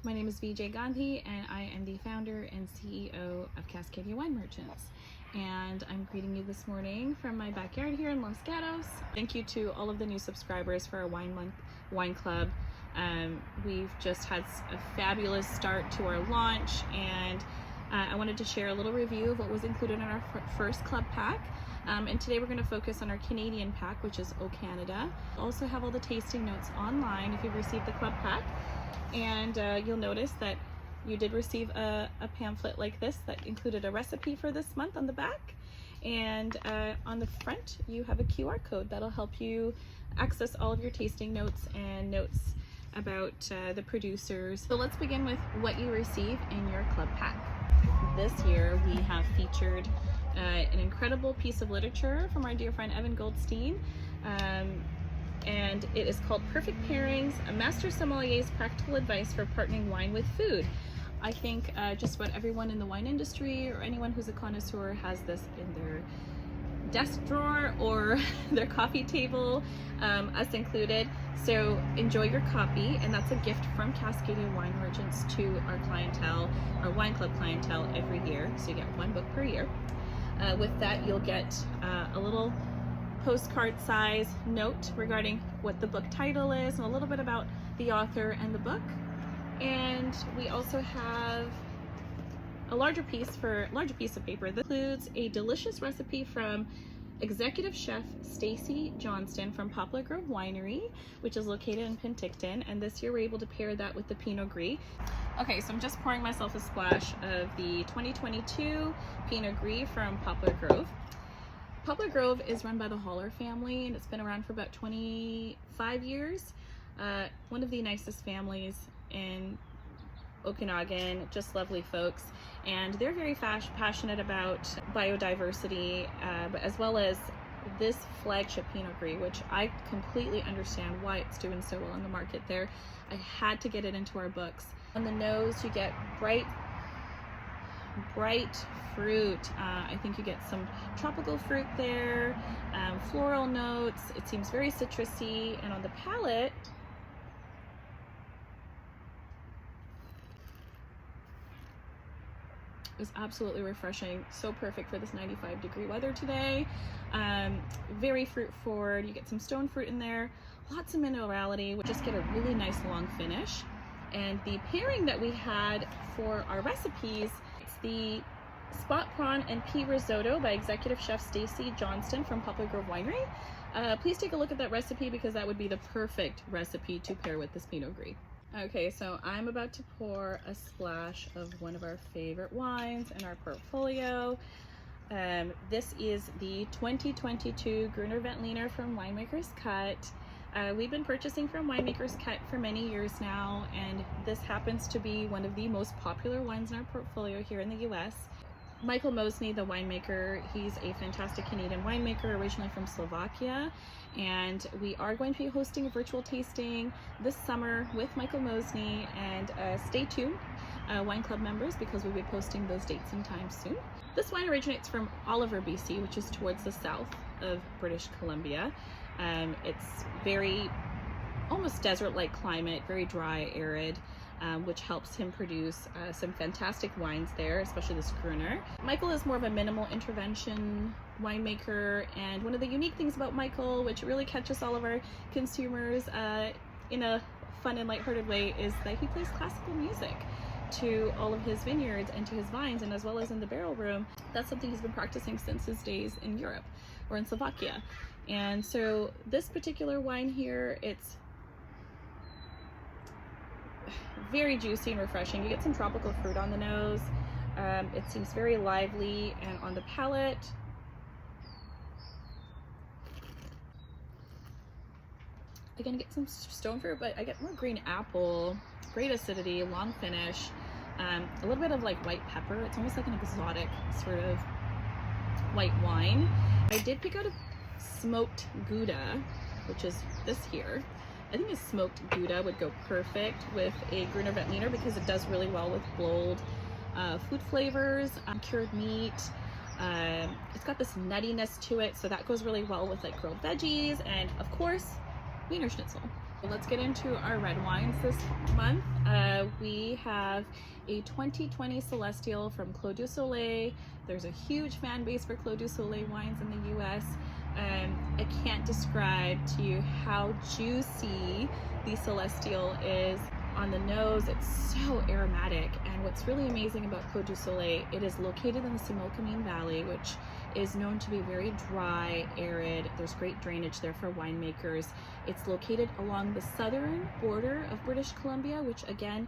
My name is Vijay Gandhi, and I am the founder and CEO of Cascadia Wine Merchants. And I'm greeting you this morning from my backyard here in Los Gatos. Thank you to all of the new subscribers for our wine club. We've just had a fabulous start to our launch, and I wanted to share a little review of what was included in our first club pack. And today we're going to focus on our Canadian pack, which is O Canada. We'll also have all the tasting notes online if you've received the club pack. And you'll notice that you did receive a pamphlet like this that included a recipe for this month on the back. And on the front, you have a QR code that'll help you access all of your tasting notes and notes about the producers. So let's begin with what you receive in your club pack. This year we have featured an incredible piece of literature from our dear friend Evan Goldstein. And it is called Perfect Pairings, a Master Sommelier's Practical Advice for Partnering Wine with Food. I think just about everyone in the wine industry or anyone who's a connoisseur has this in their desk drawer or their coffee table, us included. So enjoy your copy, and that's a gift from Cascadia Wine Merchants to our clientele, our wine club clientele, every year. So you get one book per year. With that, you'll get a little postcard size note regarding what the book title is and a little bit about the author and the book. And we also have a larger piece of paper that includes a delicious recipe from executive chef Stacy Johnston from Poplar Grove Winery, which is located in Penticton. And this year we're able to pair that with the Pinot Gris. Okay, so I'm just pouring myself a splash of the 2022 Pinot Gris from Poplar Grove. Poplar Grove is run by the Holler family, and it's been around for about 25 years. One of the nicest families in Okanagan, just lovely folks. And they're very passionate about biodiversity, but as well as this flagship Pinot Gris, which I completely understand why it's doing so well in the market there. I had to get it into our books. On the nose, you get bright fruit. I think you get some tropical fruit there, floral notes. It seems very citrusy. And on the palate, is absolutely refreshing. So perfect for this 95-degree weather today. Very fruit forward. You get some stone fruit in there, lots of minerality. We just get a really nice long finish. And the pairing that we had for our recipes, it's the Spot Prawn and Pea Risotto by executive chef Stacy Johnston from Poplar Grove Winery. Please take a look at that recipe, because that would be the perfect recipe to pair with this Pinot Gris. Okay, so I'm about to pour a splash of one of our favorite wines in our portfolio. This is the 2022 Gruner Veltliner from Winemaker's Cut. We've been purchasing from Winemaker's Cut for many years now, and this happens to be one of the most popular wines in our portfolio here in the US. Michael Mosny, the winemaker, he's a fantastic Canadian winemaker, originally from Slovakia, and we are going to be hosting a virtual tasting this summer with Michael Mosny, and stay tuned, wine club members, because we'll be posting those dates and times soon. This wine originates from Oliver, BC, which is towards the south of British Columbia. It's very almost desert-like climate, very dry, arid, which helps him produce some fantastic wines there, especially this Gruner. Michael is more of a minimal intervention winemaker, and one of the unique things about Michael, which really catches all of our consumers in a fun and lighthearted way, is that he plays classical music to all of his vineyards and to his vines, and as well as in the barrel room. That's something he's been practicing since his days in Europe or in Slovakia. And so this particular wine here, it's very juicy and refreshing. You get some tropical fruit on the nose. It seems very lively, and on the palate, again, I get some stone fruit, but I get more green apple, great acidity, long finish, a little bit of like white pepper. It's almost like an exotic sort of white wine. I did pick out a smoked Gouda, which is this here. I think a smoked Gouda would go perfect with a Gruner Veltliner, because it does really well with bold food flavors, cured meat. It's got this nuttiness to it, so that goes really well with like grilled veggies, and of course, Wiener Schnitzel. Let's get into our red wines this month. We have a 2020 Celestial from Clos du Soleil. There's a huge fan base for Clos du Soleil wines in the US. I can't describe to you how juicy the Celestial is. On the nose, it's so aromatic, and what's really amazing about Clos du Soleil, it is located in the Similkameen Valley, which is known to be very dry, arid. There's great drainage there for winemakers. It's located along the southern border of British Columbia, which again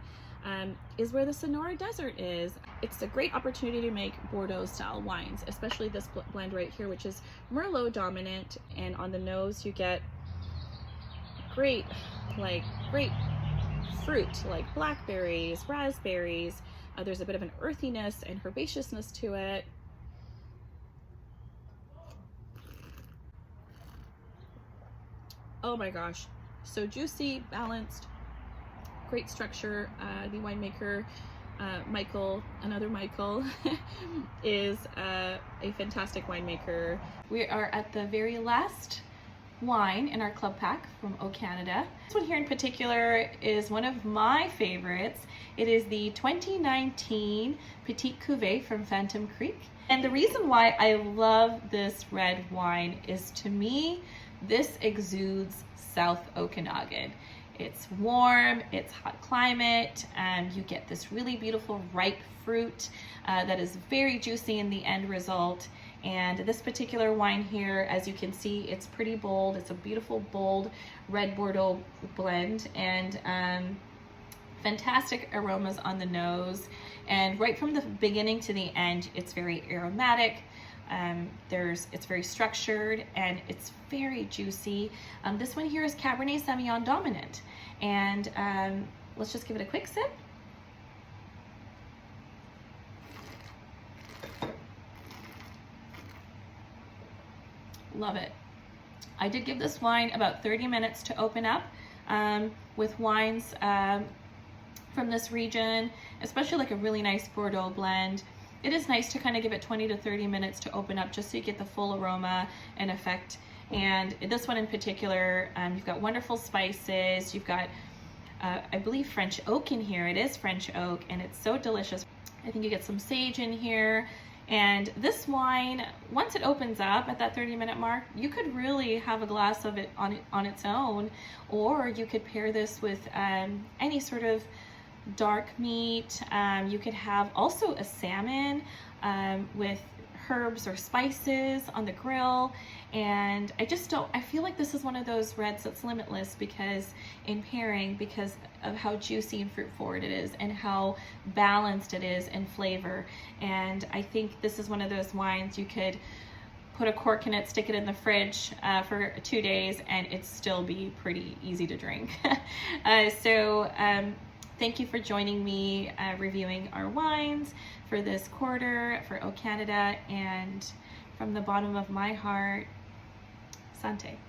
is where the Sonora Desert is. It's a great opportunity to make Bordeaux style wines, especially this blend right here, which is Merlot dominant, and on the nose you get great fruit like blackberries, raspberries. There's a bit of an earthiness and herbaceousness to it. Oh my gosh, so juicy, balanced, great structure. The winemaker, Michael, another Michael, is a fantastic winemaker. We are at the very last wine in our club pack from O Canada. This one here in particular is one of my favorites. It is the 2019 Petite Cuvée from Phantom Creek. And the reason why I love this red wine is, to me, this exudes South Okanagan. It's warm, it's hot climate, and you get this really beautiful ripe fruit that is very juicy in the end result. And this particular wine here, as you can see, it's pretty bold. It's a beautiful, bold red Bordeaux blend, and fantastic aromas on the nose. And right from the beginning to the end, it's very aromatic. It's very structured, and it's very juicy. This one here is Cabernet Sauvignon dominant. And let's just give it a quick sip. Love it. I did give this wine about 30 minutes to open up. With wines from this region, especially like a really nice Bordeaux blend, it is nice to kind of give it 20 to 30 minutes to open up, just so you get the full aroma and effect. And this one in particular, you've got wonderful spices. You've got, I believe, French oak in here. It is French oak, and it's so delicious. I think you get some sage in here. And this wine, once it opens up at that 30-minute mark, you could really have a glass of it on its own, or you could pair this with any sort of dark meat. You could have also a salmon with herbs or spices on the grill. And I feel like this is one of those reds that's limitless because of how juicy and fruit forward it is, and how balanced it is in flavor. And I think this is one of those wines you could put a cork in it, stick it in the fridge for 2 days, and it'd still be pretty easy to drink. Thank you for joining me reviewing our wines for this quarter for O Canada, and from the bottom of my heart, Sante.